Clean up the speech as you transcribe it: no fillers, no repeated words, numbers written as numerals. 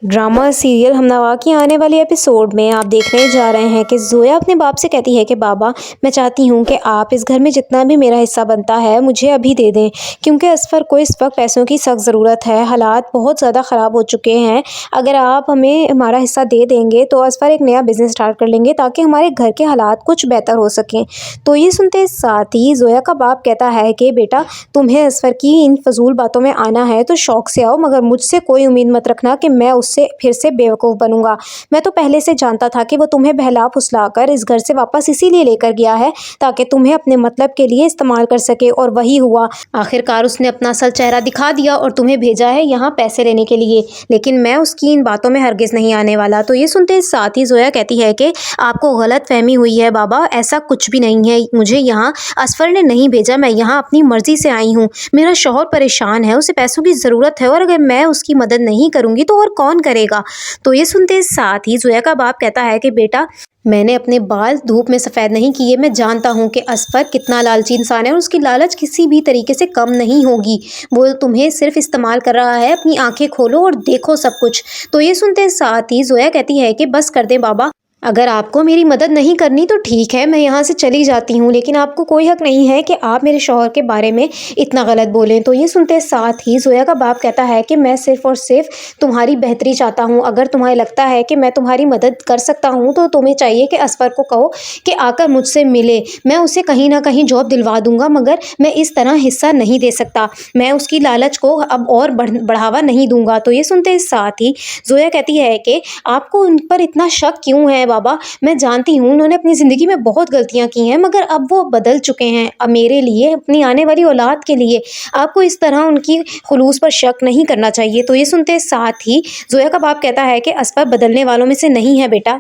Drama serial हमनवा की आने वाले एपिसोड में आप देखने जा रहे हैं कि ज़ोया अपने बाप से कहती है कि बाबा, मैं चाहती हूँ कि आप इस घर में जितना भी मेरा हिस्सा बनता है मुझे अभी दे दें, क्योंकि असफर को इस वक्त पैसों की सख्त ज़रूरत है। हालात बहुत ज़्यादा ख़राब हो चुके हैं। अगर आप हमें हमारा हिस्सा दे देंगे तो असफर एक नया बिज़नेस स्टार्ट कर लेंगे ताकि हमारे घर के हालात कुछ बेहतर हो सकें। तो ये सुनते साथ ही ज़ोया का बाप कहता है कि बेटा, तुम्हें असफर की इन फजूल बातों में आना है तो शौक़ से आओ, मगर मुझसे कोई उम्मीद मत रखना कि मैं से फिर से बेवकूफ़ बनूंगा। मैं तो पहले से जानता था कि वो तुम्हें बहला फुसलाकर इस घर से वापस इसीलिए लेकर गया है ताकि तुम्हें अपने मतलब के लिए इस्तेमाल कर सके, और वही हुआ। आखिरकार उसने अपना असल चेहरा दिखा दिया और तुम्हें भेजा है यहाँ पैसे लेने के लिए, लेकिन मैं उसकी इन बातों में हरगिज़ नहीं आने वाला। तो ये सुनते साथ ही ज़ोया कहती है कि आपको गलत फहमी हुई है बाबा, ऐसा कुछ भी नहीं है। मुझे यहाँ असफर ने नहीं भेजा, मैं यहाँ अपनी मर्ज़ी से आई हूँ। मेरा शौहर परेशान है, उसे पैसों की ज़रूरत है, और अगर मैं उसकी मदद नहीं करूँगी तो और कौन करेगा। तो ये सुनते साथ ही ज़ोया का बाप कहता है कि बेटा, मैंने अपने बाल धूप में सफ़ेद नहीं किए। मैं जानता हूँ कि असफर कितना लालची इंसान है और उसकी लालच किसी भी तरीके से कम नहीं होगी। वो तुम्हें सिर्फ इस्तेमाल कर रहा है। अपनी आंखें खोलो और देखो सब कुछ। तो ये सुनते साथ ही ज़ोया कहती है कि बस कर दें बाबा, अगर आपको मेरी मदद नहीं करनी तो ठीक है, मैं यहाँ से चली जाती हूँ, लेकिन आपको कोई हक नहीं है कि आप मेरे शौहर के बारे में इतना गलत बोलें। तो ये सुनते साथ ही ज़ोया का बाप कहता है कि मैं सिर्फ़ और सिर्फ तुम्हारी बेहतरी चाहता हूँ। अगर तुम्हें लगता है कि मैं तुम्हारी मदद कर सकता हूँ तो तुम्हें चाहिए कि असफर को कहो कि आकर मुझसे मिले। मैं उसे कहीं ना कहीं जॉब दिलवा दूँगा, मगर मैं इस तरह हिस्सा नहीं दे सकता। मैं उसकी लालच को अब और बढ़ावा नहीं दूँगा। तो ये सुनते साथ ही ज़ोया कहती है कि आपको उन पर इतना शक क्यों है बाबा, मैं जानती हूँ उन्होंने अपनी ज़िंदगी में बहुत गलतियाँ की हैं, मगर अब वो बदल चुके हैं। अब मेरे लिए, अपनी आने वाली औलाद के लिए आपको इस तरह उनकी खुलूस पर शक नहीं करना चाहिए। तो ये सुनते साथ ही ज़ोया का बाप कहता है कि असफर बदलने वालों में से नहीं है बेटा।